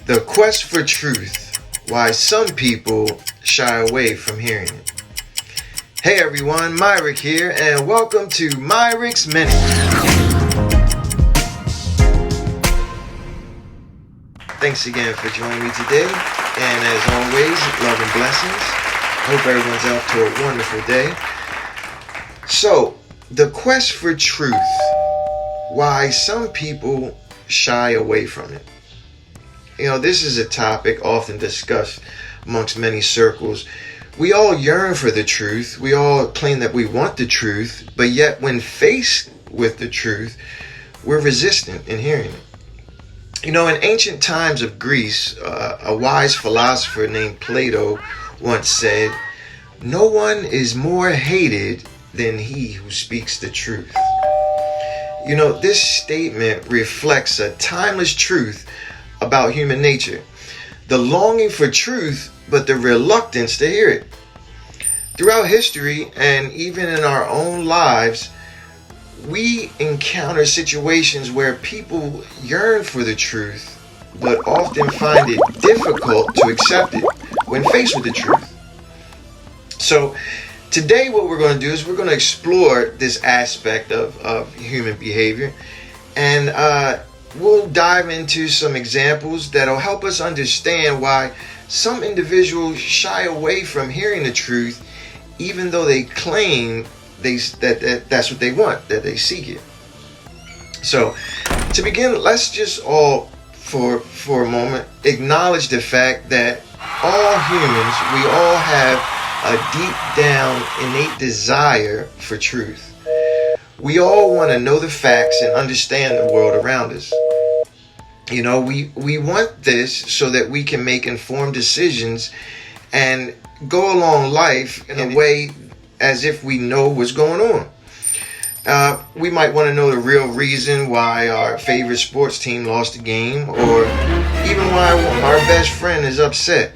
The quest for truth, why some people shy away from hearing it. Hey everyone, Myrick here, and welcome to Myrick's Minute. Thanks again for joining me today, and as always, love and blessings. I hope everyone's off to a wonderful day. So, the quest for truth, why some people shy away from it. You know, this is a topic often discussed amongst many circles. We all yearn for the truth. We all claim that we want the truth, but yet when faced with the truth, we're resistant in hearing it. You know, in ancient times of Greece, a wise philosopher named Plato once said, "No one is more hated than he who speaks the truth." You know, this statement reflects a timeless truth about human nature. The longing for truth, but the reluctance to hear it. Throughout history, and even in our own lives, we encounter situations where people yearn for the truth, but often find it difficult to accept it when faced with the truth. So, today what we're going to do is we're going to explore this aspect of human behavior, and we'll dive into some examples that'll help us understand why some individuals shy away from hearing the truth, even though they claim that's what they want, that they seek it. So, to begin, let's just all, for a moment, acknowledge the fact that all humans, we all have a deep down innate desire for truth. We all want to know the facts and understand the world around us. You know, we want this so that we can make informed decisions and go along life in a way as if we know what's going on. We might want to know the real reason why our favorite sports team lost a game, or even why our best friend is upset.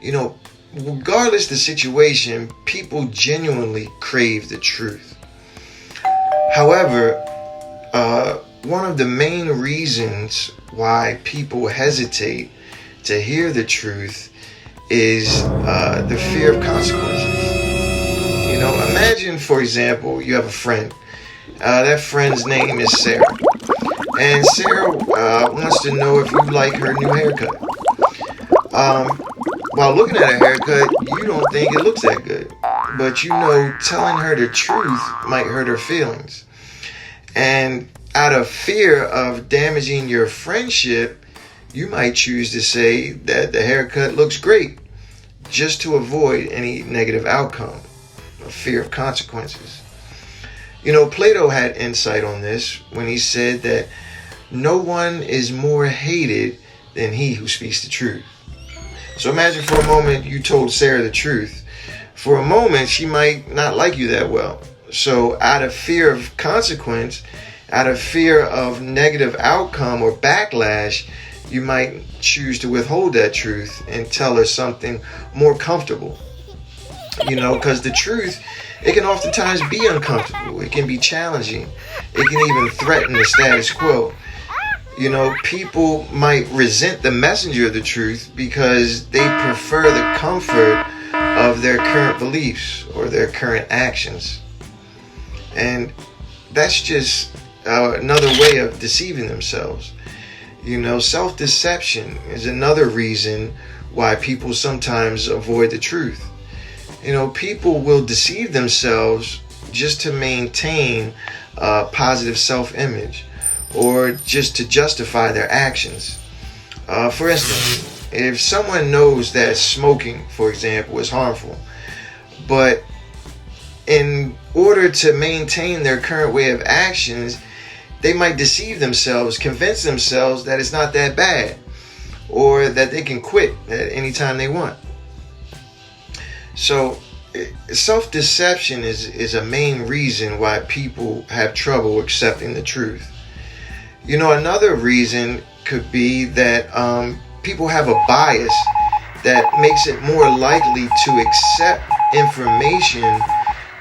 You know, regardless the situation, people genuinely crave the truth. However, one of the main reasons why people hesitate to hear the truth is the fear of consequences. You know, imagine, for example, you have a friend. That friend's name is Sarah. And Sarah wants to know if you like her new haircut. While looking at her haircut, you don't think it looks that good. But you know, telling her the truth might hurt her feelings. And out of fear of damaging your friendship, you might choose to say that the haircut looks great, just to avoid any negative outcome, a fear of consequences. You know, Plato had insight on this when he said that no one is more hated than he who speaks the truth. So imagine for a moment you told Sarah the truth. For a moment, she might not like you that well. So out of fear of consequence, out of fear of negative outcome or backlash, you might choose to withhold that truth and tell her something more comfortable. You know, because the truth, it can oftentimes be uncomfortable. It can be challenging. It can even threaten the status quo. You know, people might resent the messenger of the truth because they prefer the comfort of their current beliefs or their current actions. And that's just another way of deceiving themselves. You know, self-deception is another reason why people sometimes avoid the truth. You know, people will deceive themselves just to maintain a positive self-image or just to justify their actions. For instance, if someone knows that smoking, for example, is harmful, but in order to maintain their current way of actions, they might deceive themselves, convince themselves that it's not that bad, or that they can quit at any time they want. So, self-deception is a main reason why people have trouble accepting the truth. You know, another reason could be that people have a bias that makes it more likely to accept information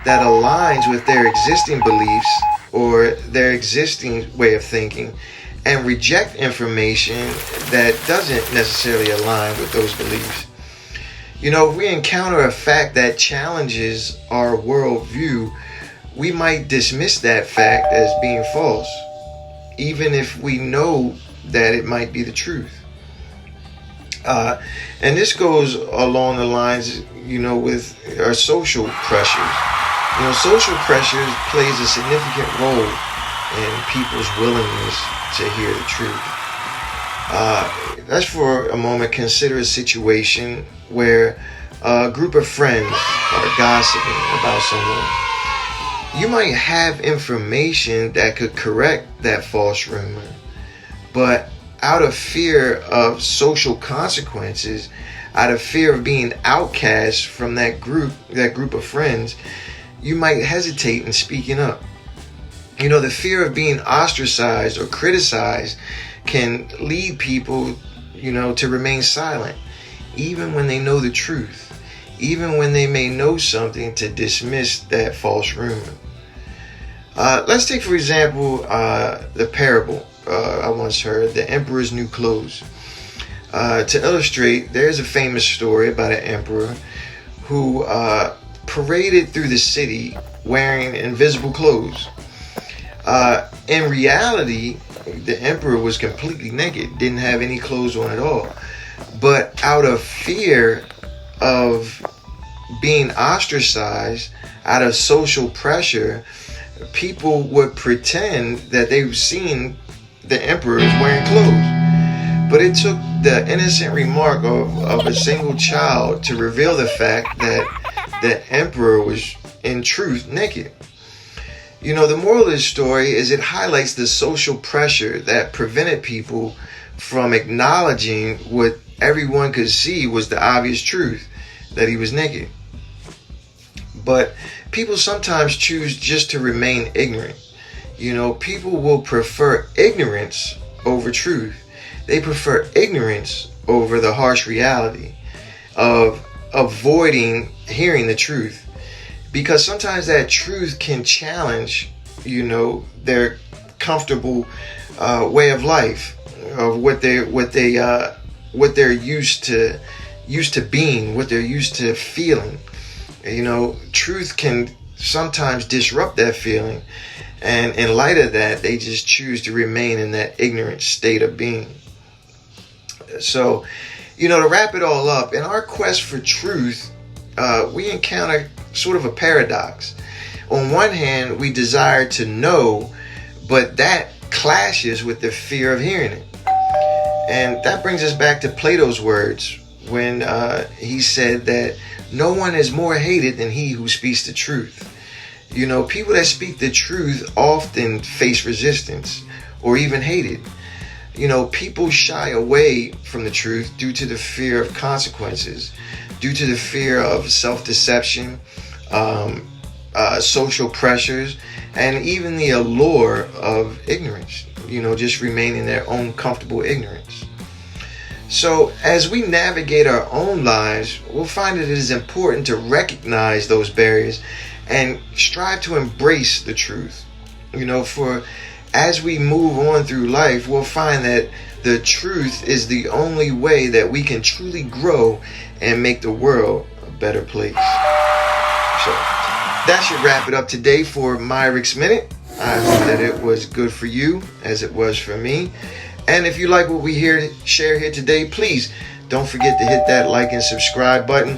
that aligns with their existing beliefs or their existing way of thinking and reject information that doesn't necessarily align with those beliefs. If we encounter a fact that challenges our worldview, we might dismiss that fact as being false, even if we know that it might be the truth. And this goes along the lines, with our social pressures. Social pressures plays a significant role in people's willingness to hear the truth. Let's for a moment consider a situation where a group of friends are gossiping about someone. You might have information that could correct that false rumor, but out of fear of social consequences, out of fear of being outcast from that group of friends, you might hesitate in speaking up. The fear of being ostracized or criticized can lead people, to remain silent, even when they know the truth, even when they may know something, to dismiss that false rumor. Let's take, for example, the parable I once heard, the emperor's new clothes. To illustrate, there's a famous story about an emperor who paraded through the city wearing invisible clothes. In reality, the emperor was completely naked, didn't have any clothes on at all. But out of fear of being ostracized, out of social pressure, people would pretend that they've seen the emperor is wearing clothes. But it took the innocent remark of a single child to reveal the fact that the emperor was in truth naked. The moral of this story is it highlights the social pressure that prevented people from acknowledging what everyone could see was the obvious truth, that he was naked. But people sometimes choose just to remain ignorant. People will prefer ignorance over truth. They prefer ignorance over the harsh reality of avoiding hearing the truth. Because sometimes that truth can challenge, their comfortable way of life, of what they're used to being, what they're used to feeling. Truth can sometimes disrupt that feeling, and in light of that, they just choose to remain in that ignorant state of being. So, to wrap it all up, in our quest for truth, we encounter sort of a paradox. On one hand, we desire to know, but that clashes with the fear of hearing it. And that brings us back to Plato's words when he said that no one is more hated than he who speaks the truth. People that speak the truth often face resistance or even hated. People shy away from the truth due to the fear of consequences, due to the fear of self-deception, social pressures, and even the allure of ignorance, just remain in their own comfortable ignorance. So as we navigate our own lives, we'll find that it is important to recognize those barriers and strive to embrace the truth. For as we move on through life, we'll find that the truth is the only way that we can truly grow and make the world a better place. So that should wrap it up today for Myrick's Minute. I hope that it was good for you as it was for me. And if you like what we share here today, please don't forget to hit that like and subscribe button,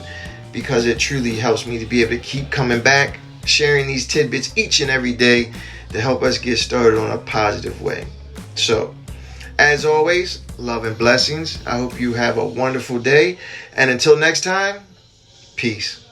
because it truly helps me to be able to keep coming back, sharing these tidbits each and every day to help us get started on a positive way. So, as always, love and blessings. I hope you have a wonderful day. And until next time, peace.